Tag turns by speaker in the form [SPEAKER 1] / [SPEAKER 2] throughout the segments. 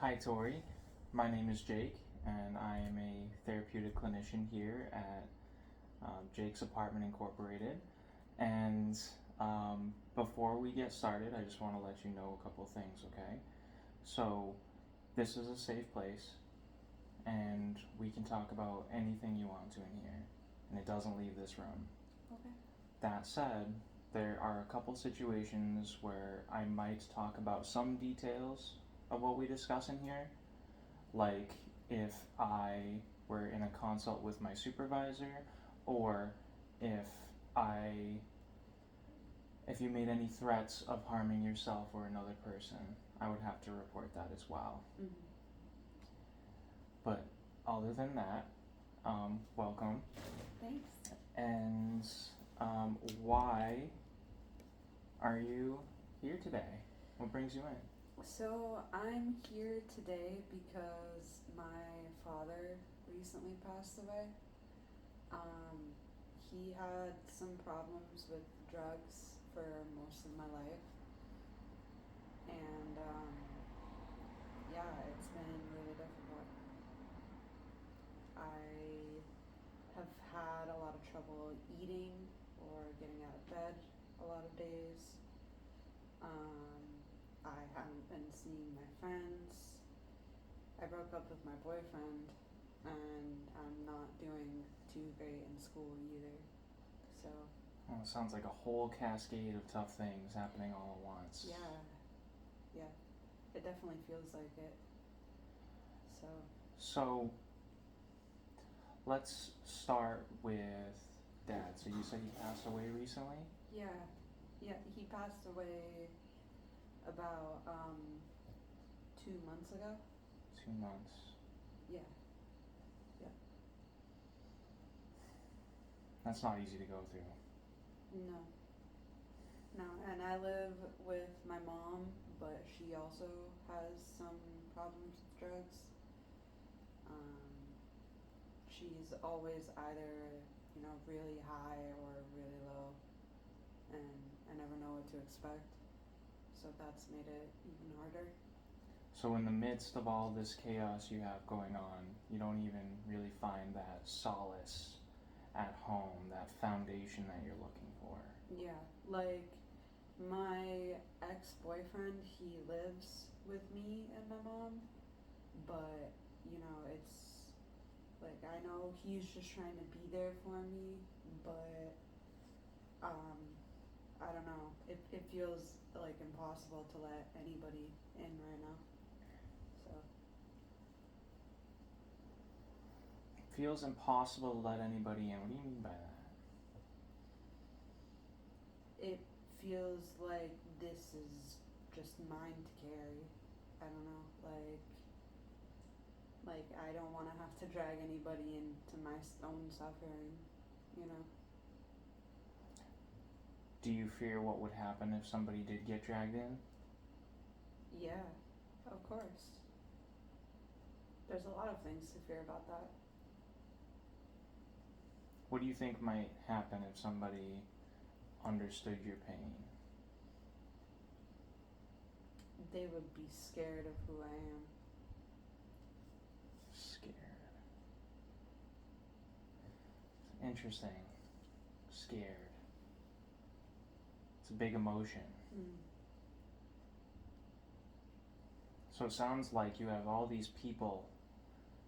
[SPEAKER 1] Hi, Tori. My name is Jake, and I am a therapeutic clinician here at Jake's Apartment Incorporated. And before we get started, I just want to let you know a couple things, okay? So, this is a safe place, and we can talk about anything you want to in here, and it doesn't leave this room.
[SPEAKER 2] Okay.
[SPEAKER 1] That said, there are a couple situations where I might talk about some details of what we discuss in here, like if I were in a consult with my supervisor, or if I if you made any threats of harming yourself or another person, I would have to report that as well.
[SPEAKER 2] Mm-hmm.
[SPEAKER 1] But other than that, welcome.
[SPEAKER 2] Thanks.
[SPEAKER 1] And why are you here today? What brings you in?
[SPEAKER 2] So I'm here today because my father recently passed away. He had some problems with drugs for most of my life, and yeah, it's been really difficult. I have had a lot of trouble eating or getting out of bed a lot of days. I haven't been seeing my friends. I broke up with my boyfriend, and I'm not doing too great in school either. So,
[SPEAKER 1] Well, it sounds like a whole cascade of tough things happening all at once.
[SPEAKER 2] yeah, it definitely feels like it.
[SPEAKER 1] So, let's start with Dad. So you said he passed away recently?
[SPEAKER 2] Yeah, he passed away about 2 months ago.
[SPEAKER 1] 2 months.
[SPEAKER 2] Yeah.
[SPEAKER 1] That's not easy to go through.
[SPEAKER 2] No, and I live with my mom, but she also has some problems with drugs. She's always either, really high or really low, and I never know what to expect. So that's made it even harder.
[SPEAKER 1] So, in the midst of all this chaos you have going on, you don't even really find that solace at home, that foundation that you're looking for.
[SPEAKER 2] Yeah, like my ex-boyfriend, he lives with me and my mom, but it's like I know he's just trying to be there for me, but I don't know. It feels like impossible to let anybody in right now. So
[SPEAKER 1] It feels impossible to let anybody in. What do you mean by that?
[SPEAKER 2] it feels like this is just mine to carry. I don't know, like I don't want to have to drag anybody into my own suffering, you know.
[SPEAKER 1] Do you fear what would happen if somebody did get dragged in?
[SPEAKER 2] Yeah, of course. There's a lot of things to fear about that.
[SPEAKER 1] What do you think might happen if somebody understood your pain?
[SPEAKER 2] They would be scared of who I am.
[SPEAKER 1] Scared. Interesting. Scared. It's a big emotion. So it sounds like you have all these people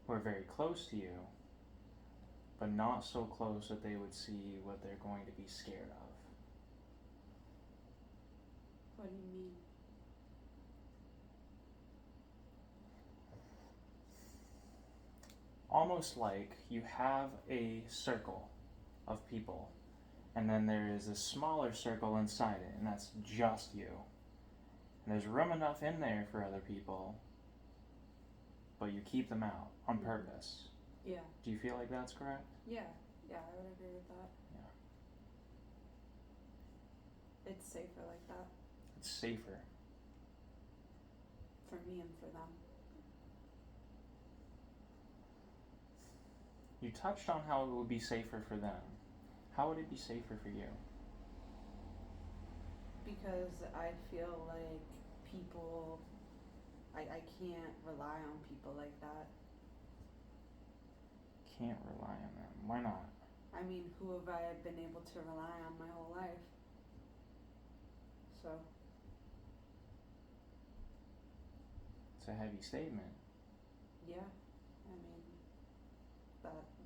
[SPEAKER 1] who are very close to you, but not so close that they would see what they're going to be scared of.
[SPEAKER 2] What do you mean?
[SPEAKER 1] Almost like you have a circle of people, and then there is a smaller circle inside it, and that's just you. And there's room enough in there for other people, but you keep them out on purpose.
[SPEAKER 2] Yeah.
[SPEAKER 1] Do you feel like that's correct?
[SPEAKER 2] Yeah, I would agree with that.
[SPEAKER 1] Yeah.
[SPEAKER 2] It's safer like that.
[SPEAKER 1] It's safer.
[SPEAKER 2] For me and for them.
[SPEAKER 1] You touched on how it would be safer for them. How would it be safer for you?
[SPEAKER 2] Because I feel like people I can't rely on people like that.
[SPEAKER 1] Can't rely on them. Why not?
[SPEAKER 2] I mean, who have I been able to rely on my whole life? So,
[SPEAKER 1] It's a heavy statement.
[SPEAKER 2] yeah, I mean,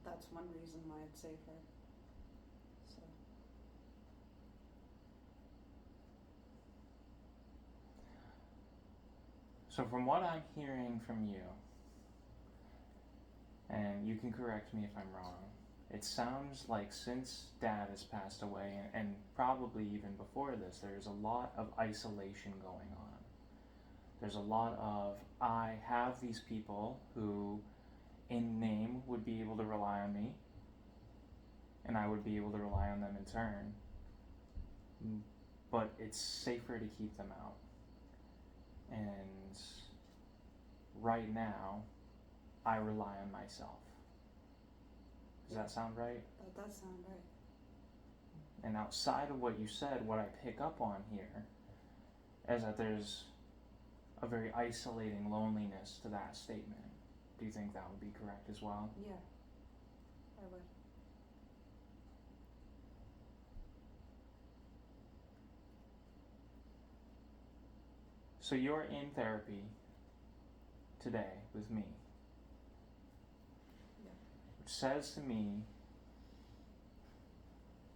[SPEAKER 2] that's one reason why it's safer. So,
[SPEAKER 1] So from what I'm hearing from you, and you can correct me if I'm wrong, it sounds like since Dad has passed away, and probably even before this, there's a lot of isolation going on. There's a lot of, I have these people who, in name, would be able to rely on me, and I would be able to rely on them in turn, but it's safer to keep them out. And right now, I rely on myself. Does that sound right?
[SPEAKER 2] that does sound right.
[SPEAKER 1] And outside of what you said, what I pick up on here is that there's a very isolating loneliness to that statement. Do you think that would be correct as well?
[SPEAKER 2] Yeah, I would.
[SPEAKER 1] So you're in therapy today with me,
[SPEAKER 2] Yeah.
[SPEAKER 1] which says to me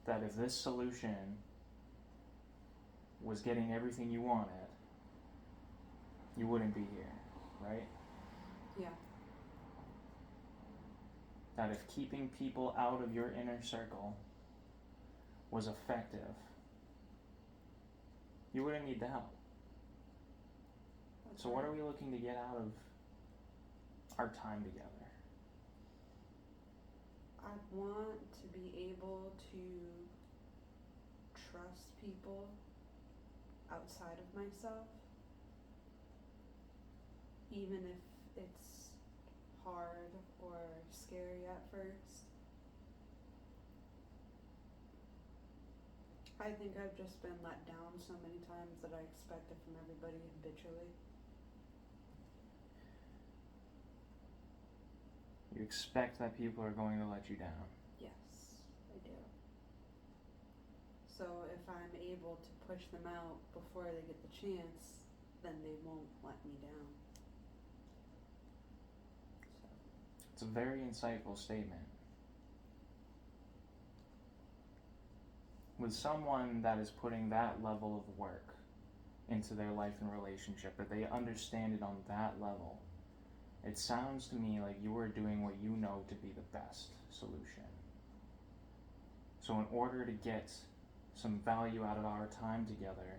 [SPEAKER 1] that if this solution was getting everything you wanted, you wouldn't be here, right?
[SPEAKER 2] Yeah.
[SPEAKER 1] That if keeping people out of your inner circle was effective, you wouldn't need the help.
[SPEAKER 2] That's
[SPEAKER 1] So
[SPEAKER 2] right.
[SPEAKER 1] what are we looking to get out of our time together?
[SPEAKER 2] I want to be able to trust people outside of myself, even if it's hard or scary at first. I think I've just been let down so many times that I expect it from everybody habitually.
[SPEAKER 1] You expect that people are going to let you down.
[SPEAKER 2] Yes, I do. So if I'm able to push them out before they get the chance, then they won't let me down. So,
[SPEAKER 1] It's a very insightful statement. With someone that is putting that level of work into their life and relationship, that they understand it on that level, it sounds to me like you are doing what you know to be the best solution. So in order to get some value out of our time together,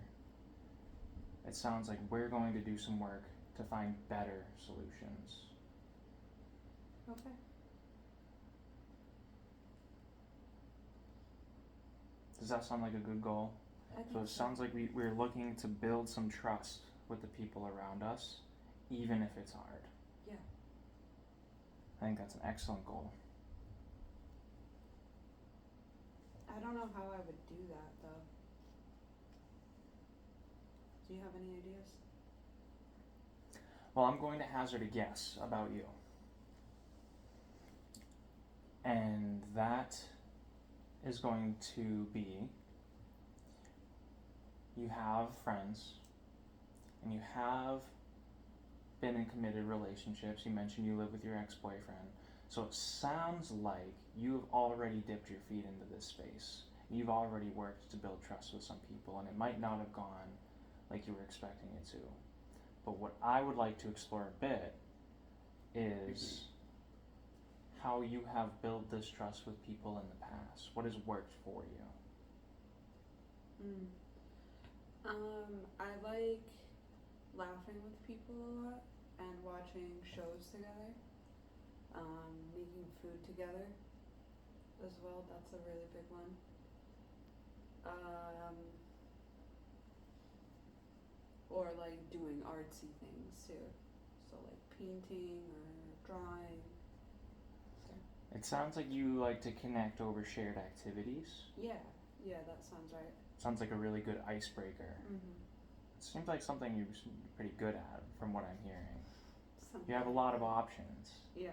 [SPEAKER 1] it sounds like we're going to do some work to find better solutions.
[SPEAKER 2] okay.
[SPEAKER 1] Does that sound like a good goal?
[SPEAKER 2] I think
[SPEAKER 1] So it sounds like we're looking to build some trust with the people around us, even if it's hard.
[SPEAKER 2] Yeah.
[SPEAKER 1] I think that's an excellent goal.
[SPEAKER 2] I don't know how I would do that though. Do you have any ideas?
[SPEAKER 1] Well, I'm going to hazard a guess about you. And that is going to be, you have friends, and you have been in committed relationships. You mentioned you live with your ex-boyfriend. So it sounds like you've already dipped your feet into this space. You've already worked to build trust with some people, and it might not have gone like you were expecting it to. But what I would like to explore a bit is how you have built this trust with people in the past. What has worked for you?
[SPEAKER 2] I like laughing with people a lot and watching shows together. Making food together as well, that's a really big one. Or like doing artsy things too. So like painting or drawing. So,
[SPEAKER 1] It sounds like you like to connect over shared activities.
[SPEAKER 2] yeah, that sounds right.
[SPEAKER 1] Sounds like a really good icebreaker.
[SPEAKER 2] Mm-hmm.
[SPEAKER 1] seems like something you're pretty good at, from what I'm hearing.
[SPEAKER 2] Something.
[SPEAKER 1] You have a lot of options.
[SPEAKER 2] Yeah.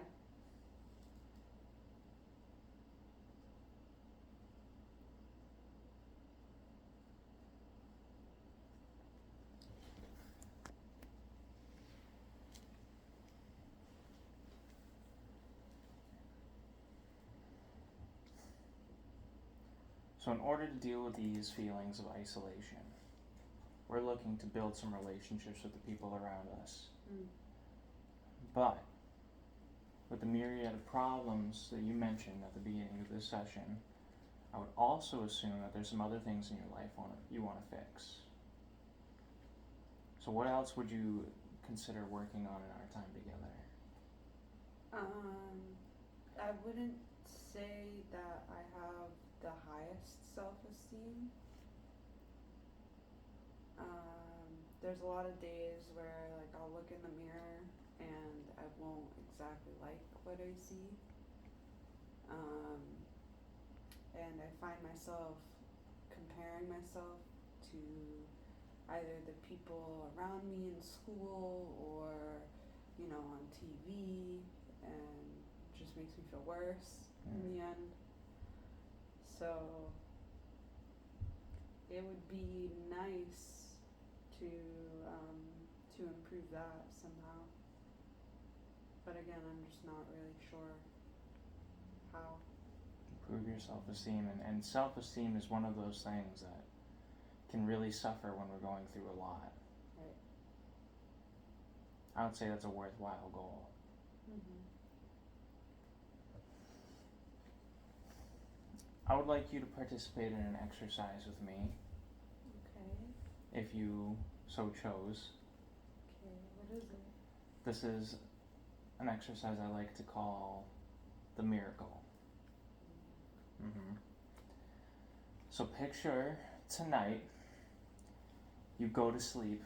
[SPEAKER 1] So in order to deal with these feelings of isolation, we're looking to build some relationships with the people around us. But with the myriad of problems that you mentioned at the beginning of this session, I would also assume that there's some other things in your life you want to fix. So what else would you consider working on in our time together?
[SPEAKER 2] I wouldn't say that I have the highest self-esteem. There's a lot of days where like I'll look in the mirror and I won't exactly like what I see. And I find myself comparing myself to either the people around me in school or, you know, on TV, and it just makes me feel worse in the end. So it would be nice to improve that somehow. But again, I'm just not really sure how.
[SPEAKER 1] Improve your self-esteem, and self-esteem is one of those things that can really suffer when we're going through a lot.
[SPEAKER 2] Right.
[SPEAKER 1] I would say that's a worthwhile goal. I would like you to participate in an exercise with me,
[SPEAKER 2] Okay.
[SPEAKER 1] if you so chose.
[SPEAKER 2] Okay, what is it?
[SPEAKER 1] This is an exercise I like to call the miracle. So picture tonight you go to sleep,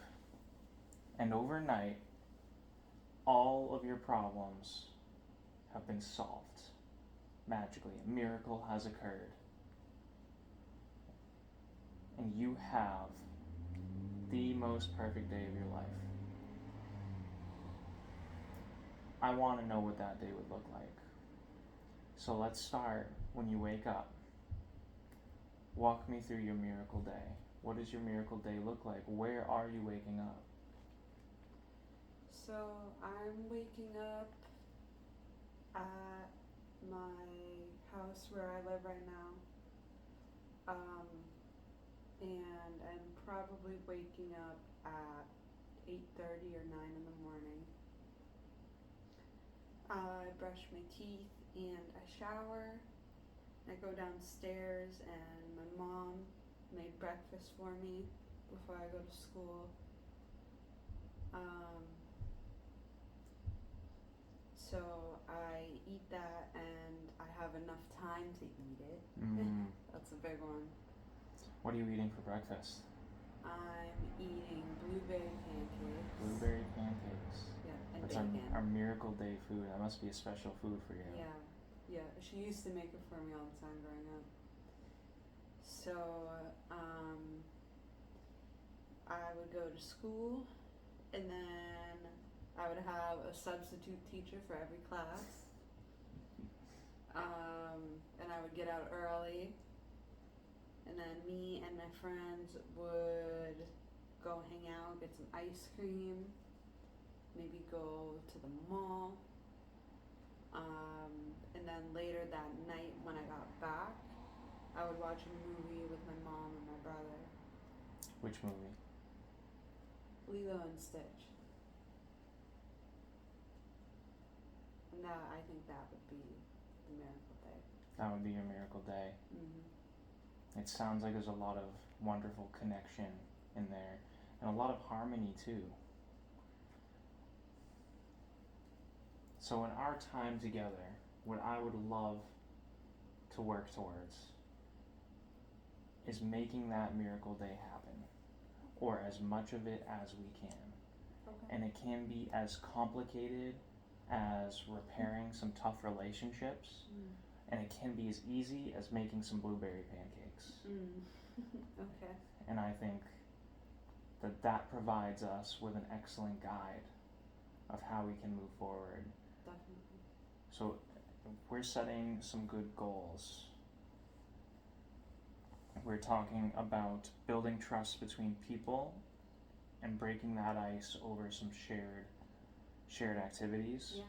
[SPEAKER 1] and overnight all of your problems have been solved magically. A miracle has occurred, and you have the most perfect day of your life. I want to know what that day would look like. So let's start when you wake up. Walk me through your miracle day. What does your miracle day look like? Where are you waking up?
[SPEAKER 2] So I'm waking up at my house where I live right now. And I'm probably waking up at 8:30 or 9 in the morning. I brush my teeth and I shower. I go downstairs and my mom made breakfast for me before I go to school. So I eat that and I have enough time to eat it. That's a big one.
[SPEAKER 1] What are you eating for breakfast?
[SPEAKER 2] I'm eating blueberry pancakes.
[SPEAKER 1] Blueberry pancakes.
[SPEAKER 2] Yeah, and
[SPEAKER 1] That's
[SPEAKER 2] bacon.
[SPEAKER 1] our miracle day food. That must be a special food for you.
[SPEAKER 2] Yeah. She used to make it for me all the time growing up. So, I would go to school, and then I would have a substitute teacher for every class. And I would get out early, and then me and my friends would go hang out, get some ice cream, maybe go to the mall. And then later that night when I got back, I would watch a movie with my mom and my brother.
[SPEAKER 1] Which movie?
[SPEAKER 2] Lilo and Stitch. And I think that would be the miracle day.
[SPEAKER 1] That would be your miracle day. It sounds like there's a lot of wonderful connection in there, and a lot of harmony too. So in our time together, what I would love to work towards is making that miracle day happen, or as much of it as we can.
[SPEAKER 2] Okay.
[SPEAKER 1] And it can be as complicated as repairing some tough relationships, and it can be as easy as making some blueberry pancakes.
[SPEAKER 2] Okay.
[SPEAKER 1] And I think that provides us with an excellent guide of how we can move forward.
[SPEAKER 2] Definitely.
[SPEAKER 1] So we're setting some good goals. We're talking about building trust between people and breaking that ice over some shared activities.
[SPEAKER 2] Yeah.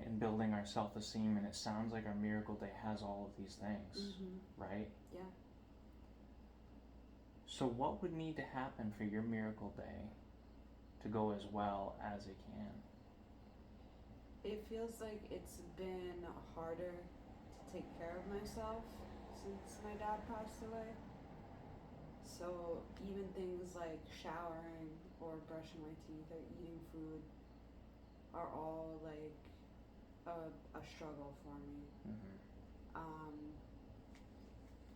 [SPEAKER 1] And building our self-esteem, and it sounds like our miracle day has all of these things, right?
[SPEAKER 2] Yeah.
[SPEAKER 1] So what would need to happen for your miracle day to go as well as it can?
[SPEAKER 2] It feels like it's been harder to take care of myself since my dad passed away. So even things like showering or brushing my teeth or eating food are all like a struggle for me.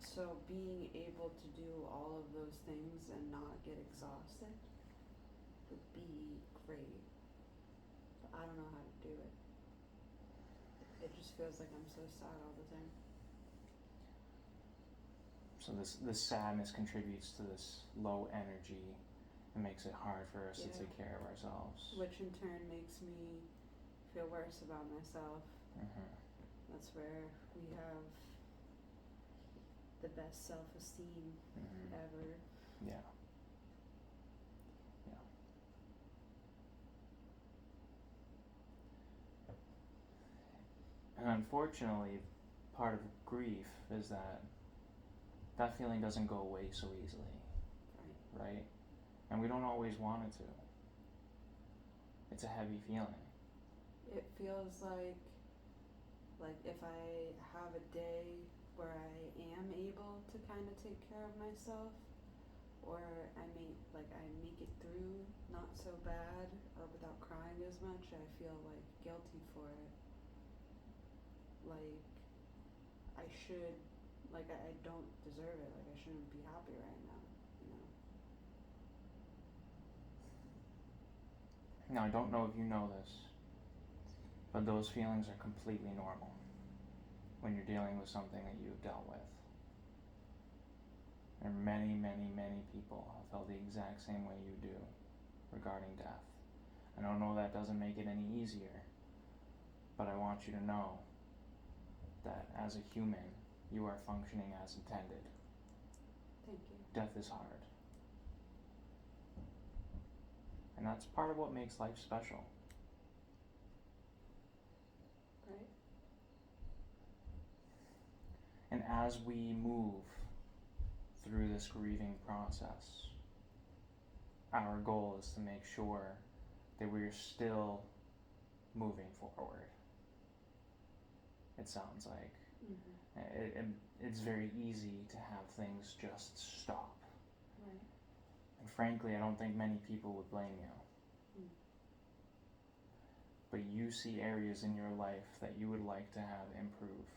[SPEAKER 2] So being able to do all of those things and not get exhausted would be great. But I don't know how to do it. It just feels like I'm so sad all the time.
[SPEAKER 1] So this sadness contributes to this low energy and makes it hard for us to take care of ourselves.
[SPEAKER 2] Which in turn makes me feel worse about myself. That's where we have the best self-esteem ever.
[SPEAKER 1] Yeah. And unfortunately, part of grief is that feeling doesn't go away so easily, right? And we don't always want it to. It's a heavy feeling.
[SPEAKER 2] It feels like if I have a day where I am able to kind of take care of myself, or I make it through not so bad or without crying as much, I feel like guilty for it. Like I should, I don't deserve it. Like I shouldn't be happy right now, you know.
[SPEAKER 1] Now, I don't know if you know this, but those feelings are completely normal when you're dealing with something that you've dealt with. And many, many, many people have felt the exact same way you do regarding death. I don't know that doesn't make it any easier, but I want you to know that as a human, you are functioning as intended.
[SPEAKER 2] Thank you.
[SPEAKER 1] Death is hard. And that's part of what makes life special.
[SPEAKER 2] Right.
[SPEAKER 1] And as we move through this grieving process, our goal is to make sure that we're still moving forward. It sounds like. It's very easy to have things just stop.
[SPEAKER 2] Right.
[SPEAKER 1] And frankly, I don't think many people would blame you. But you see areas in your life that you would like to have improve.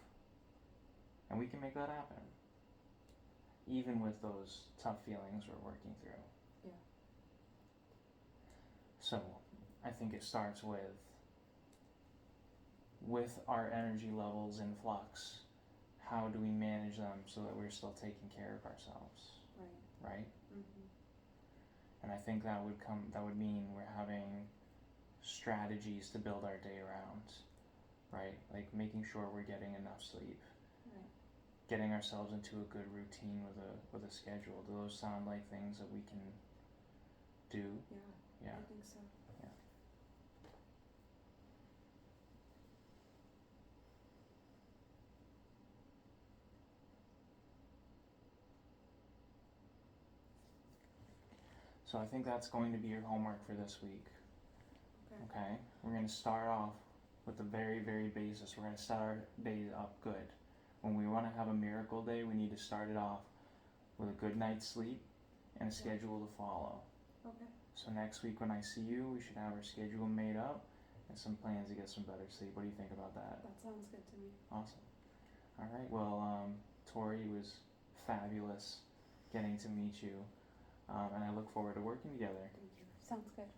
[SPEAKER 1] And we can make that happen. Even with those tough feelings we're working through.
[SPEAKER 2] Yeah.
[SPEAKER 1] So, I think it starts with our energy levels in flux. How do we manage them so that we're still taking care of ourselves? Right? And I think that would mean we're having strategies to build our day around, right? Like making sure we're getting enough sleep. Getting ourselves into a good routine with a schedule. Do those sound like things that we can do?
[SPEAKER 2] Yeah. I think so.
[SPEAKER 1] Yeah. So I think that's going to be your homework for this week. Okay? We're going to start off with the very, very basis. We're going to start our day up good. When we want to have a miracle day, we need to start it off with a good night's sleep and a schedule to follow.
[SPEAKER 2] Okay.
[SPEAKER 1] So next week when I see you, we should have our schedule made up and some plans to get some better sleep. What do you think about that?
[SPEAKER 2] That sounds good to me.
[SPEAKER 1] Awesome. All right. Well, Tori, it was fabulous getting to meet you, and I look forward to working together.
[SPEAKER 2] Thank you. Sounds good.